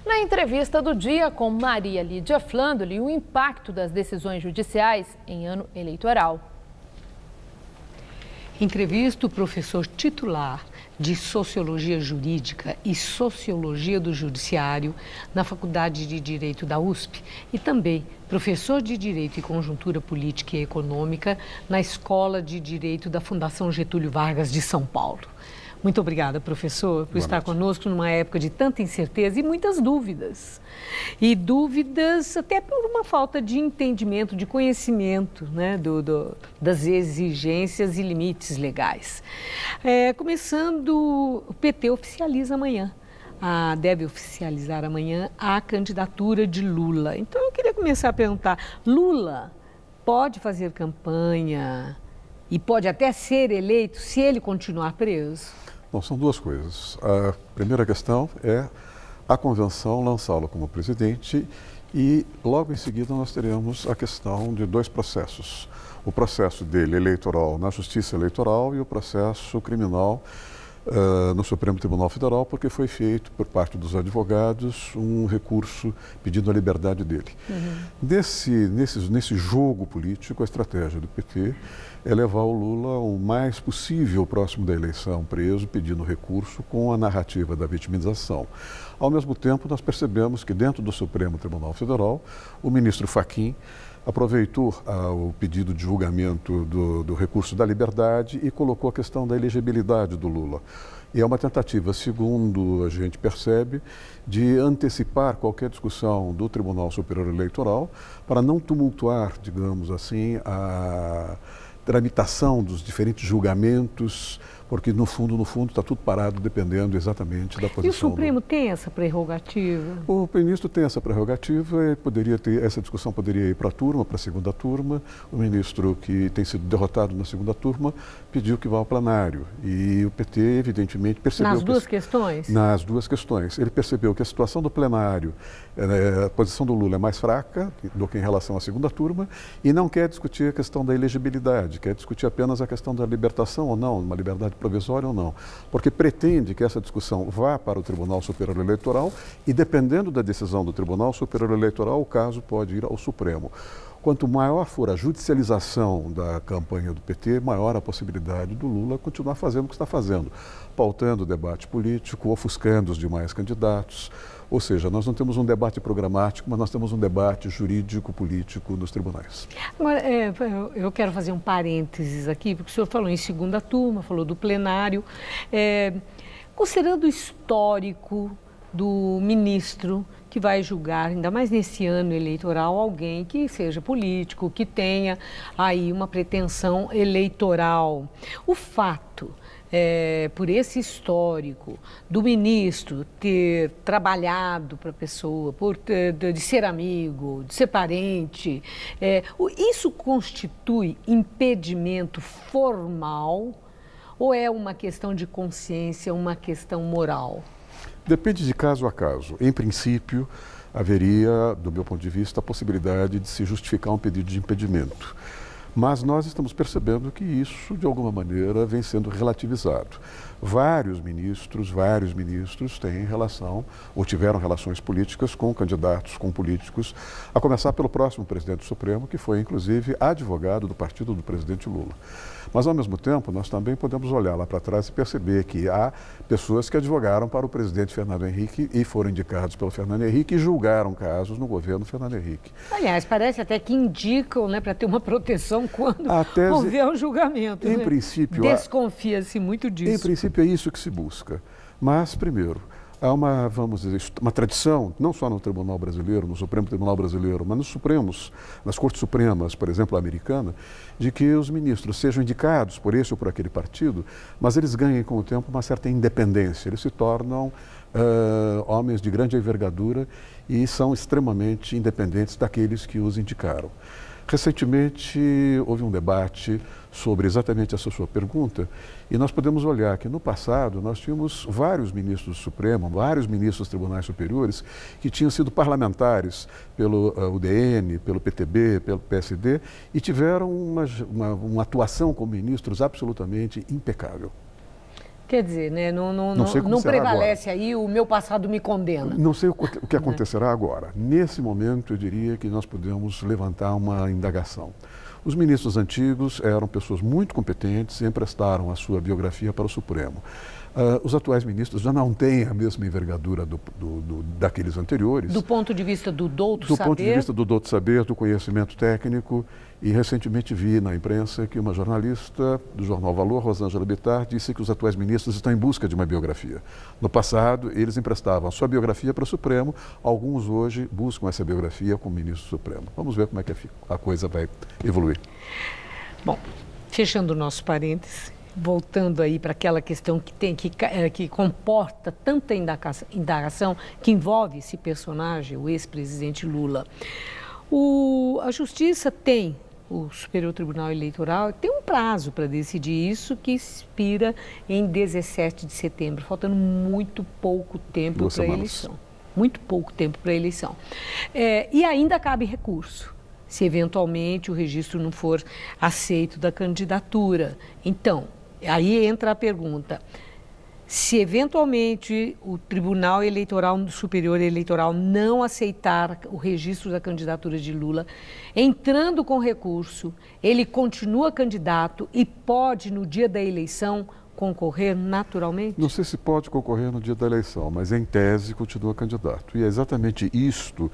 Na entrevista do dia com Maria Lídia Flandoli, o impacto das decisões judiciais em ano eleitoral. Entrevista o professor titular de Sociologia Jurídica e Sociologia do Judiciário na Faculdade de Direito da USP e também professor de Direito e Conjuntura Política e Econômica na Escola de Direito da Fundação Getúlio Vargas de São Paulo. Muito obrigada, professor, por estar conosco numa época de tanta incerteza e muitas dúvidas. E dúvidas até por uma falta de entendimento, de conhecimento, né, das exigências e limites legais. Começando, o PT oficializa amanhã. Deve oficializar amanhã a candidatura de Lula. Então, eu queria começar a perguntar, Lula pode fazer campanha e pode até ser eleito se ele continuar preso? Bom, são duas coisas. A primeira questão é a convenção lançá-lo como presidente e logo em seguida nós teremos a questão de dois processos. O processo dele eleitoral na Justiça Eleitoral e o processo criminal no Supremo Tribunal Federal, porque foi feito por parte dos advogados um recurso pedindo a liberdade dele. Nesse jogo político, a estratégia do PT é levar o Lula o mais possível próximo da eleição preso, pedindo recurso com a narrativa da vitimização. Ao mesmo tempo, nós percebemos que dentro do Supremo Tribunal Federal, o ministro Fachin aproveitou o pedido de julgamento do recurso da liberdade e colocou a questão da elegibilidade do Lula. E é uma tentativa, segundo a gente percebe, de antecipar qualquer discussão do Tribunal Superior Eleitoral para não tumultuar, digamos assim, a tramitação dos diferentes julgamentos, porque no fundo está tudo parado dependendo exatamente da posição. E o Supremo tem essa prerrogativa? O ministro tem essa prerrogativa e essa discussão poderia ir para a turma, para a segunda turma. O ministro, que tem sido derrotado na segunda turma, pediu que vá ao plenário. E o PT, evidentemente, percebeu... Nas duas questões? Nas duas questões. Ele percebeu que a situação do plenário, a posição do Lula é mais fraca do que em relação à segunda turma e não quer discutir a questão da elegibilidade, quer discutir apenas a questão da libertação ou não, uma liberdade provisória ou não, porque pretende que essa discussão vá para o Tribunal Superior Eleitoral e, dependendo da decisão do Tribunal Superior Eleitoral, o caso pode ir ao Supremo. Quanto maior for a judicialização da campanha do PT, maior a possibilidade do Lula continuar fazendo o que está fazendo, pautando o debate político, ofuscando os demais candidatos. Ou seja, nós não temos um debate programático, mas nós temos um debate jurídico-político nos tribunais. Agora, eu quero fazer um parênteses aqui, porque o senhor falou em segunda turma, falou do plenário. Considerando o histórico do ministro que vai julgar, ainda mais nesse ano eleitoral, alguém que seja político, que tenha aí uma pretensão eleitoral. O fato, por esse histórico do ministro ter trabalhado para a pessoa, de ser amigo, de ser parente, isso constitui impedimento formal ou é uma questão de consciência, uma questão moral? Depende de caso a caso. Em princípio, haveria, do meu ponto de vista, a possibilidade de se justificar um pedido de impedimento. Mas nós estamos percebendo que isso, de alguma maneira, vem sendo relativizado. Vários ministros têm relação, ou tiveram relações políticas com candidatos, com políticos, a começar pelo próximo presidente do Supremo, que foi, inclusive, advogado do partido do presidente Lula. Mas, ao mesmo tempo, nós também podemos olhar lá para trás e perceber que há pessoas que advogaram para o presidente Fernando Henrique e foram indicados pelo Fernando Henrique e julgaram casos no governo Fernando Henrique. Aliás, parece até que indicam, né, para ter uma proteção quando houver um julgamento. Em né? princípio... Desconfia-se muito disso. Em princípio, é isso que se busca. Mas, primeiro, há uma, vamos dizer, uma tradição, não só no Tribunal Brasileiro, no Supremo Tribunal Brasileiro, mas nos Supremos, nas Cortes Supremas, por exemplo, a americana, de que os ministros sejam indicados por esse ou por aquele partido, mas eles ganhem com o tempo uma certa independência. Eles se tornam homens de grande envergadura e são extremamente independentes daqueles que os indicaram. Recentemente, houve um debate sobre exatamente essa sua pergunta e nós podemos olhar que no passado nós tínhamos vários ministros do Supremo, vários ministros dos tribunais superiores que tinham sido parlamentares pelo UDN, pelo PTB, pelo PSD e tiveram uma atuação como ministros absolutamente impecável. Quer dizer, né, Não prevalece aí o meu passado me condena. Não sei o que acontecerá agora. Nesse momento, eu diria que nós podemos levantar uma indagação. Os ministros antigos eram pessoas muito competentes e emprestaram a sua biografia para o Supremo. Os atuais ministros já não têm a mesma envergadura daqueles anteriores. Do ponto de vista do douto saber? Do ponto de vista do douto saber, do conhecimento técnico. E recentemente vi na imprensa que uma jornalista do jornal Valor, Rosângela Bittar, disse que os atuais ministros estão em busca de uma biografia. No passado, eles emprestavam a sua biografia para o Supremo. Alguns hoje buscam essa biografia como ministro Supremo. Vamos ver como é que a coisa vai evoluir. Bom, fechando o nosso parêntese, voltando aí para aquela questão que comporta tanta indagação, que envolve esse personagem, o ex-presidente Lula. A Justiça tem, o Superior Tribunal Eleitoral, tem um prazo para decidir isso, que expira em 17 de setembro, faltando muito pouco tempo para a eleição. Muito pouco tempo para a eleição. E ainda cabe recurso, se eventualmente o registro não for aceito da candidatura. Então, aí entra a pergunta: se eventualmente o Tribunal Eleitoral, Superior Eleitoral não aceitar o registro da candidatura de Lula, entrando com recurso, ele continua candidato e pode, no dia da eleição, concorrer naturalmente? Não sei se pode concorrer no dia da eleição, mas em tese continua candidato. E é exatamente isto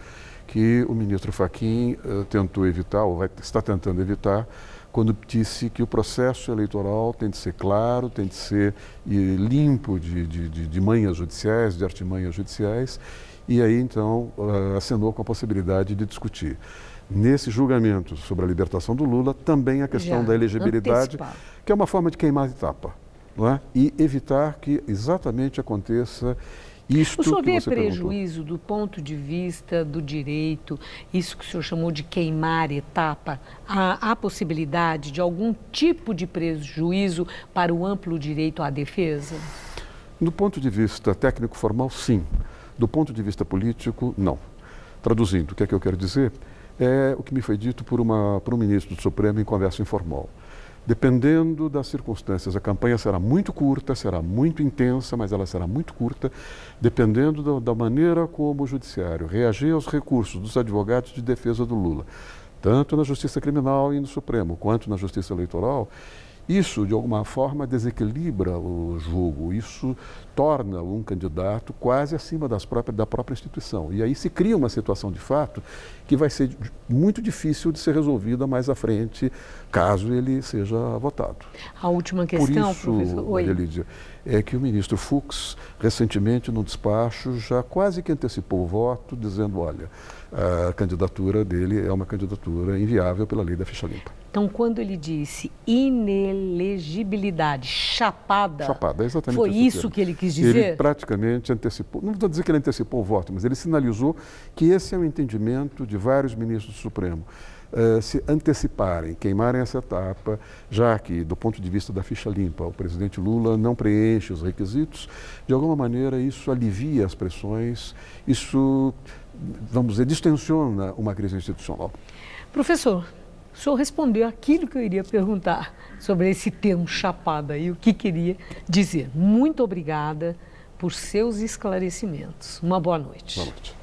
que o ministro Fachin tentou evitar, ou está tentando evitar, quando disse que o processo eleitoral tem de ser claro, tem de ser limpo de manhas judiciais, de artimanhas judiciais, e aí então acenou com a possibilidade de discutir. Nesse julgamento sobre a libertação do Lula, também a questão da elegibilidade, que é uma forma de queimar etapa, não é? E evitar que exatamente aconteça isto. O senhor vê perguntou. prejuízo do ponto de vista do direito, isso que o senhor chamou de queimar etapa, há possibilidade de algum tipo de prejuízo para o amplo direito à defesa? Do ponto de vista técnico-formal, sim. Do ponto de vista político, não. Traduzindo, o que é que eu quero dizer? É o que me foi dito por um ministro do Supremo em conversa informal. Dependendo das circunstâncias, a campanha será muito curta, será muito intensa, mas ela será muito curta, dependendo da maneira como o Judiciário reagir aos recursos dos advogados de defesa do Lula, tanto na Justiça Criminal e no Supremo, quanto na Justiça Eleitoral. Isso, de alguma forma, desequilibra o jogo, isso torna um candidato quase acima da própria instituição. E aí se cria uma situação de fato que vai ser muito difícil de ser resolvida mais à frente, caso ele seja votado. A última questão, professor. Maria Lídia, é que o ministro Fux, recentemente, no despacho, já quase que antecipou o voto, dizendo, olha, a candidatura dele é uma candidatura inviável pela lei da ficha limpa. Então, quando ele disse inelegibilidade chapada, é exatamente foi isso que ele quis dizer? Ele praticamente antecipou, não vou dizer que ele antecipou o voto, mas ele sinalizou que esse é o entendimento de vários ministros do Supremo. Se anteciparem, queimarem essa etapa, já que, do ponto de vista da ficha limpa, o presidente Lula não preenche os requisitos, de alguma maneira isso alivia as pressões, isso, vamos dizer, distensiona uma crise institucional. Professor, o senhor respondeu aquilo que eu iria perguntar sobre esse termo chapada e o que queria dizer. Muito obrigada por seus esclarecimentos. Uma boa noite. Boa noite.